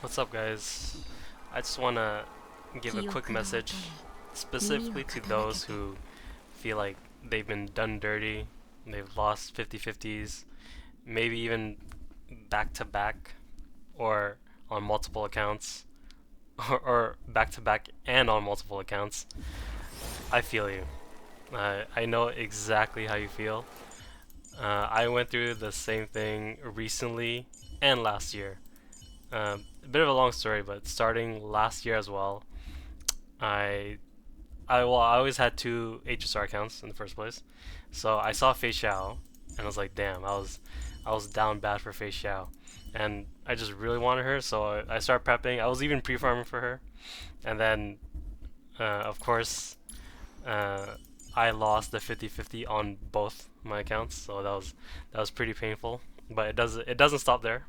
What's up, guys? I just want to give a quick message specifically to those who feel like they've been done dirty, they've lost 50-50s, maybe even back to back or on multiple accounts, or back to back and on multiple accounts. I feel you. I know exactly how you feel. I went through the same thing recently and last year. A bit of a long story, but starting last year as well, I I always had two HSR accounts in the first place, so I saw Fei Xiao, and I was like, damn, I was down bad for Fei Xiao, and I just really wanted her, so I started prepping. I was even pre-farming for her, and then of course uh, I lost the 50-50 on both my accounts, so that was pretty painful. But it doesn't stop there.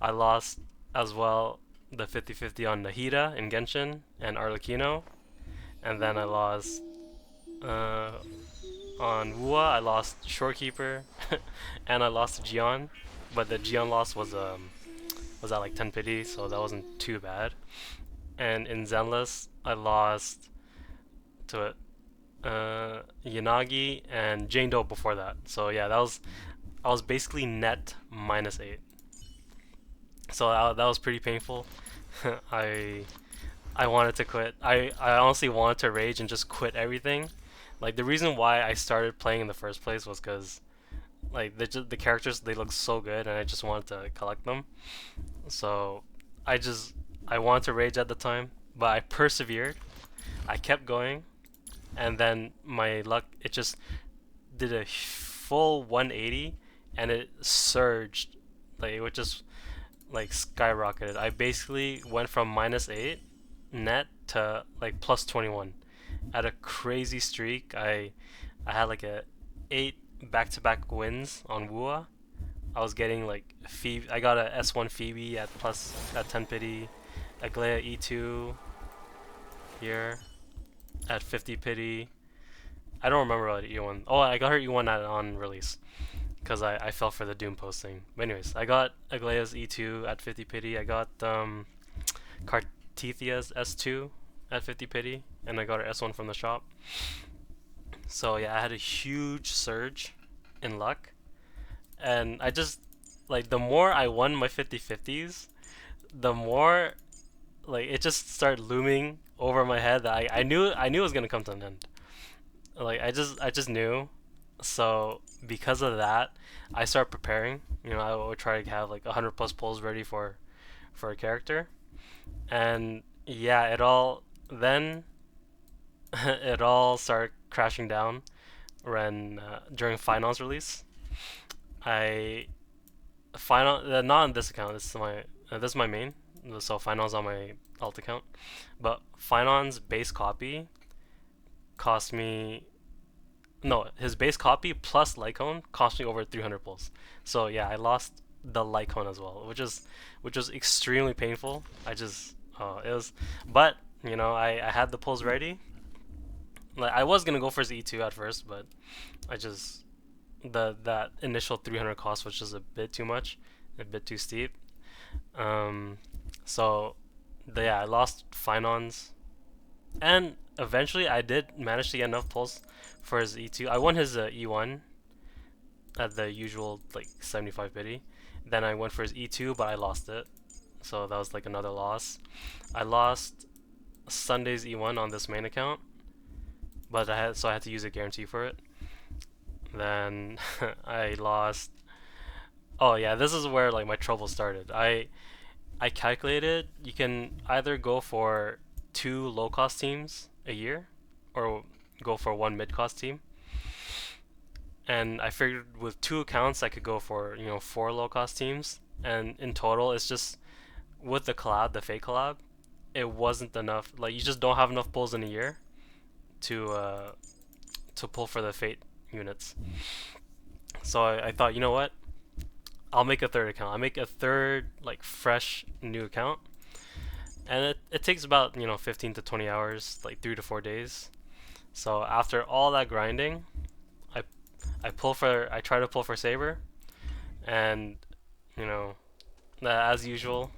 I lost as well the 50-50 on Nahida in Genshin and Arlecchino, and then I lost uh, on Wua. I lost Shorekeeper, and I lost to Gion, but the Gion loss was at like 10 pity, so that wasn't too bad. And in Zenless, I lost to Yanagi and Jane Doe before that. So yeah, that was I was basically net -8. So that was pretty painful. I I wanted to quit. I honestly wanted to rage and just quit everything. Like the reason why I started playing in the first place was because like the characters, they look so good and I just wanted to collect them. So I just I wanted to rage at the time, but I persevered. I kept going, and then my luck, it just did a full 180, and it surged. Like it would just like skyrocketed. I basically went from -8 net to like plus 21 at a crazy streak. I had like a 8 back-to-back wins on Wua. I was getting like Phoebe. I got a S1 Phoebe at plus at 10 pity, Aglaya E2 here at 50 pity. I don't remember what E1. Oh, I got her E1 on release because I fell for the Doom posting. But anyways, I got Aglaya's E2 at 50 pity. I got Cartethia's S2 at 50 pity, and I got her S1 from the shop. So yeah, I had a huge surge in luck, and I just like the more I won my 50-50s, the more like it just started looming over my head that I knew it was gonna come to an end. Like I just knew. So because of that, I started preparing. I would try to have like 100 plus pulls ready for a character, and yeah, it all then it all started crashing down when during finals release. I final not on this account. This is my main. So finals on my alt account, but finals base copy cost me no, his base copy plus Lycone cost me over 300 pulls. So yeah, I lost the Lycone as well, which was extremely painful. It was, but I had the pulls ready. Like I was gonna go for his E2 at first, but I just that initial 300 cost was just a bit too much, a bit too steep. Um, so yeah, I lost Finons, and eventually I did manage to get enough pulls for his E2. I won his E1 at the usual like 75 biddy. Then I went for his E2, but I lost it. So that was like another loss. I lost Sunday's E1 on this main account, but I had to use a guarantee for it. Then I lost. Oh yeah, this is where like my trouble started. I calculated you can either go for two low cost teams a year, or go for one mid cost team. And I figured with two accounts I could go for four low cost teams. And in total, it's just with the fake collab, it wasn't enough. Like you just don't have enough pulls in a year to pull for the fate units. So I thought, you know what? I'll make a third account. I'll make a third like fresh new account, and it takes about 15 to 20 hours, like 3 to 4 days. So after all that grinding, I I try to pull for Saber, and you know as usual,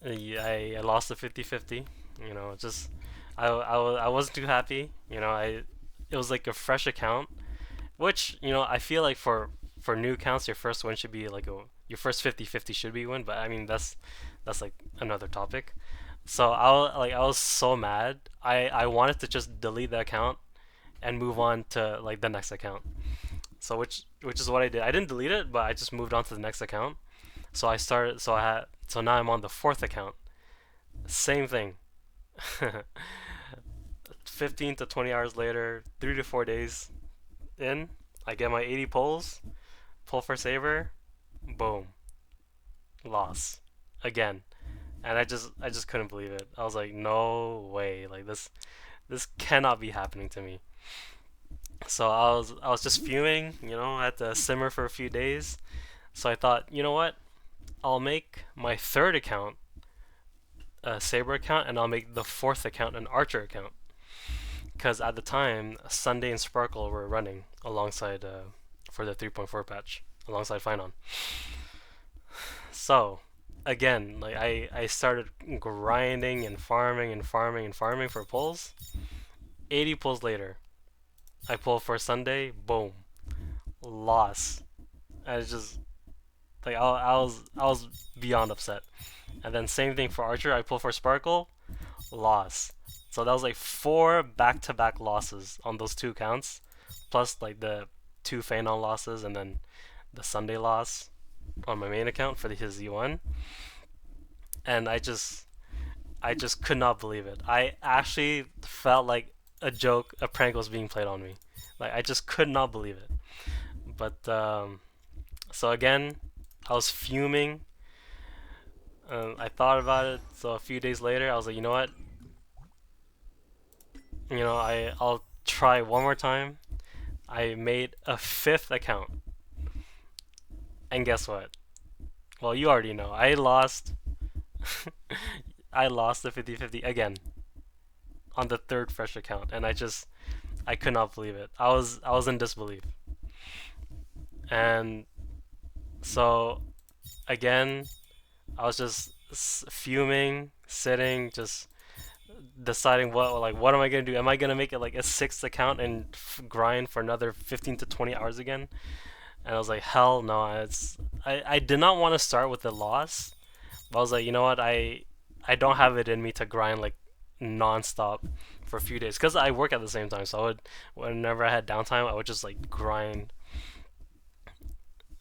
I lost the 50-50. You know, just I wasn't too happy. You know, I it was like a fresh account, which you know I feel like for new accounts, your first win should be like a your first 50-50 should be a win. But I mean that's like another topic. So I was so mad. I wanted to just delete the account and move on to like the next account. So which is what I did. I didn't delete it, but I just moved on to the next account. So I started. So now I'm on the fourth account. Same thing. 15 to 20 hours later, 3 to 4 days in, I get my 80 pulls, pull for saber, boom, loss again. And I just couldn't believe it. I was like, no way, like this cannot be happening to me. So I was just fuming, you know, I had to simmer for a few days. So I thought, you know what? I'll make my third account a saber account, and I'll make the fourth account an archer account. Because at the time, Sunday and Sparkle were running alongside for the 3.4 patch alongside Finon. So again, like I started grinding and farming and farming and farming for pulls. 80 pulls later, I pull for Sunday, boom, loss. I was just like I was beyond upset. And then same thing for Archer, I pull for Sparkle, loss. So that was like four back-to-back losses on those two accounts, plus like the two Phanon losses and then the Sunday loss on my main account for his Z1. And I just could not believe it. I actually felt like a joke, a prank was being played on me. Like I just could not believe it. But so again, I was fuming. I thought about it. So a few days later, I was like, you know what? You know, I'll try one more time. I made a fifth account, and guess what? Well, you already know. I lost. I lost the 50-50 again on the third fresh account, and I could not believe it. I was in disbelief, and so again, I was just fuming, sitting, just deciding what am I gonna do? Am I gonna make it like a sixth account and grind for another 15 to 20 hours again? And I was like, hell no. I did not want to start with the loss, but I was like, you know what? I don't have it in me to grind like non-stop for a few days because I work at the same time. So whenever I had downtime, I would just like grind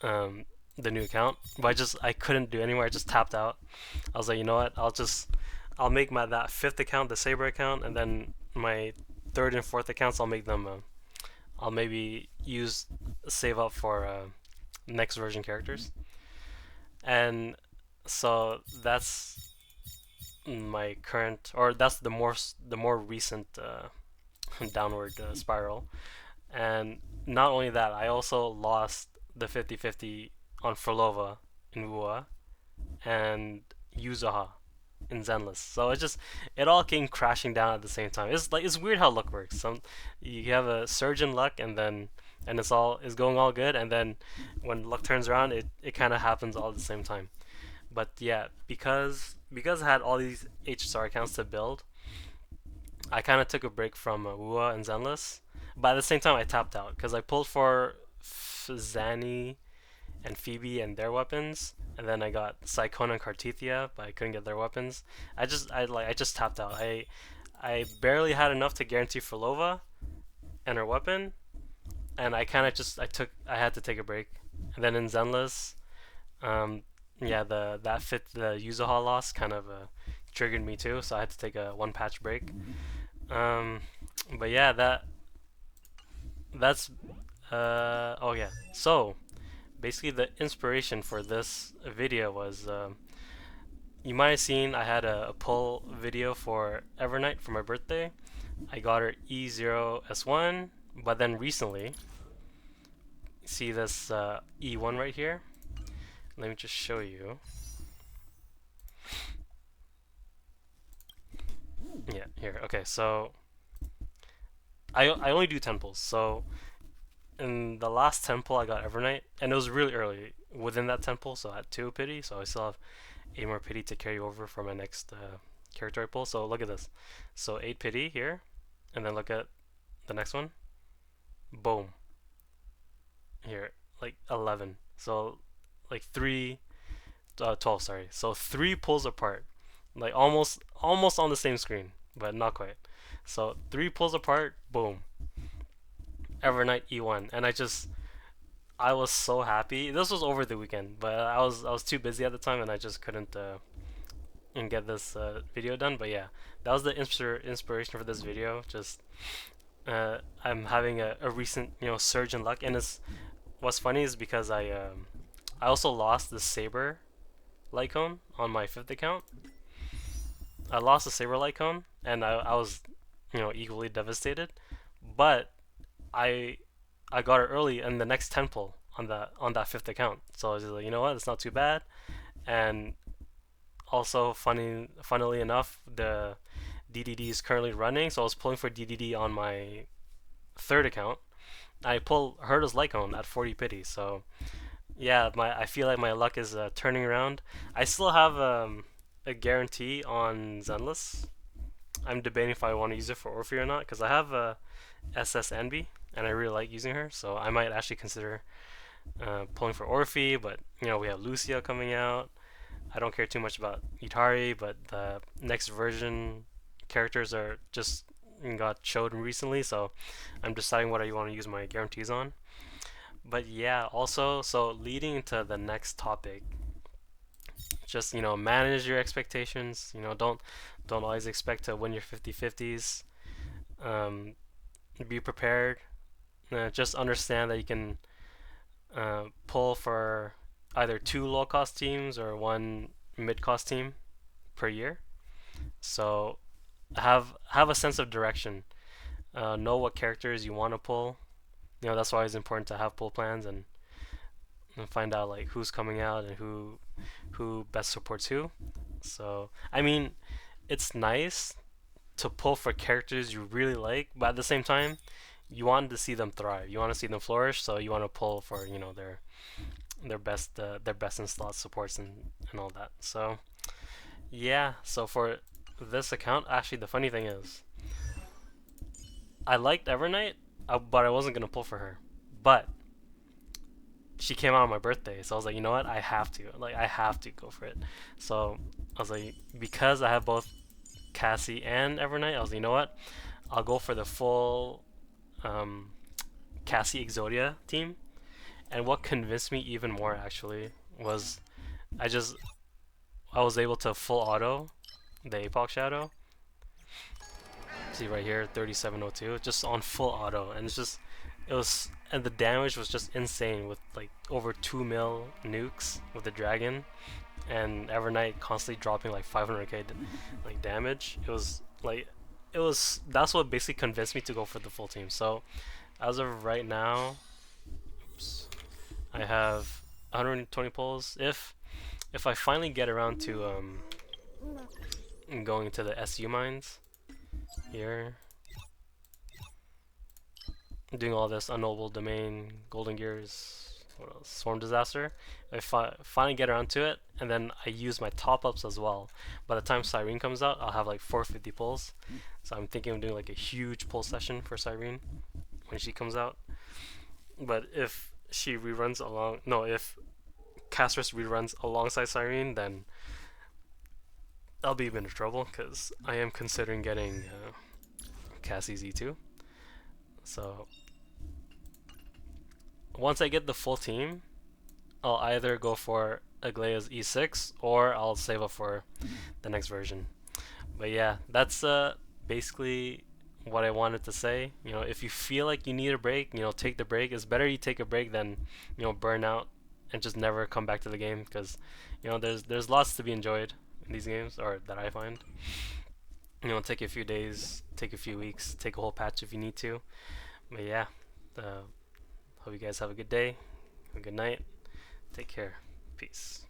um, the new account. But I couldn't do it anymore. I just tapped out. I was like, you know what? I'll make my that fifth account the Saber account, and then my third and fourth accounts I'll make them. I'll maybe use save up for next version characters, and so that's my current, or that's the more recent downward spiral. And not only that, I also lost the 50-50 on Frolova in Wua and Yuzaha in Zenless. So it all came crashing down at the same time. It's weird how luck works. You have a surge in luck, and it's going all good, and then when luck turns around, it kind of happens all at the same time. But yeah, because I had all these HSR accounts to build, I kind of took a break from Wua and Zenless. But at the same time, I tapped out because I pulled for Zanny and Phoebe and their weapons, and then I got Cyclone and Cartethia, but I couldn't get their weapons. I just tapped out. I barely had enough to guarantee for Lova and her weapon, and I kind of just I had to take a break. And then in Zenless, yeah, the Yuzuha loss kind of triggered me too, so I had to take a one patch break. Um, but yeah, that's oh yeah. So basically, the inspiration for this video was you might have seen I had a pull video for Evernight for my birthday. I got her E0S1, but then recently, see this E1 right here? Let me just show you. Yeah, here. Okay, so I only do 10 pulls. So in the last 10 pull, I got Evernight, and it was really early within that 10 pull, so I had 2 pity, so I still have 8 more pity to carry over for my next character I pull. So look at this. So 8 pity here, and then look at the next one. Boom. Here, like 11. So like 12, sorry. So 3 pulls apart. Like almost on the same screen, but not quite. So 3 pulls apart, boom. Evernight E1. And I was so happy. This was over the weekend, but I was too busy at the time and I just couldn't and get this video done. But yeah, that was the inspiration for this video. Just I'm having a recent surge in luck, and it's what's funny is because I also lost the saber Lycone on my 5th account. I lost the saber Lycone, and I was equally devastated, but I I got it early in the next 10 pull on that 5th account. So I was just like, you know what, it's not too bad. And also funnily enough, the DDD is currently running, so I was pulling for DDD on my 3rd account. I heard his Lycone at 40 pity, so yeah, I feel like my luck is turning around. I still have a guarantee on Zenless. I'm debating if I want to use it for Orphe or not, because I have a SS Envy, and I really like using her, so I might actually consider pulling for Orphe. But we have Lucia coming out. I don't care too much about Itari, but the next version characters are just got showed recently, so I'm deciding what I want to use my guarantees on. But yeah, also, so leading into the next topic, just manage your expectations. Don't always expect to win your 50-50s. Um, be prepared. Just understand that you can pull for either 2 low cost teams or 1 mid cost team per year. So have a sense of direction. Know what characters you want to pull. That's why it's important to have pull plans and find out like who's coming out and who best supports who. So I mean, it's nice to pull for characters you really like, but at the same time, you want to see them thrive. You want to see them flourish, so you want to pull for their best in slot supports and all that. So yeah, so for this account, actually the funny thing is, I liked Evernight, but I wasn't gonna pull for her. But she came out on my birthday, so I was like, you know what, I have to go for it. So I was like, because I have both Cassie and Evernight, I was like, you know what, I'll go for the full Cassie Exodia team. And what convinced me even more actually was I was able to full auto the Apoc Shadow. See right here, 3702, just on full auto, and and the damage was just insane with like over 2 mil nukes with the dragon, and Evernight constantly dropping like 500k like damage. That's what basically convinced me to go for the full team. So as of right now, oops, I have 120 pulls. If I finally get around to going to the SU mines here, doing all this unknowable domain, golden gears, what else? Swarm disaster. If I finally get around to it, and then I use my top ups as well. By the time Cyrene comes out, I'll have like 450 pulls. So I'm thinking of doing like a huge pull session for Cyrene when she comes out. But if if Castris reruns alongside Cyrene, then I'll be in trouble, because I am considering getting Cassie Z2. So once I get the full team, I'll either go for Aglaea's E6 or I'll save up for the next version. But yeah, that's basically what I wanted to say. If you feel like you need a break, take the break. It's better you take a break than burn out and just never come back to the game, because there's lots to be enjoyed in these games, or that I find. Take a few days, take a few weeks, take a whole patch if you need to. But yeah, hope you guys have a good day, a good night. Take care. Peace.